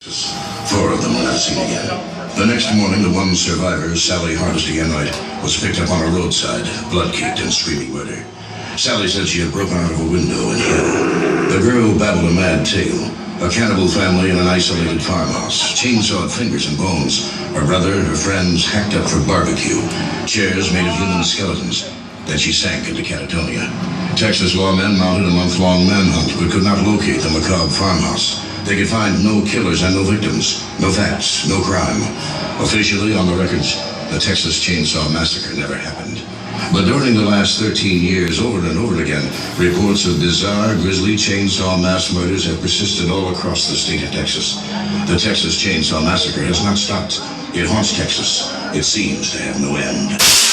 Four of them were not seen again. The next morning, the one survivor, Sally Hardesty Enright, was picked up on a roadside, blood-caked and screaming murder. Sally said she had broken out of a window and hid. The girl babbled a mad tale. A cannibal family in an isolated farmhouse, chainsawed fingers and bones. Her brother, her friends, hacked up for barbecue. Chairs made of human skeletons. Then she sank into catatonia. Texas lawmen mounted a month-long manhunt, but could not locate the macabre farmhouse. They could find no killers and no victims, no facts, no crime. Officially, on the records, the Texas Chainsaw Massacre never happened. But during the last 13 years, over and over again, reports of bizarre, grisly chainsaw mass murders have persisted all across the state of Texas. The Texas Chainsaw Massacre has not stopped. It haunts Texas. It seems to have no end.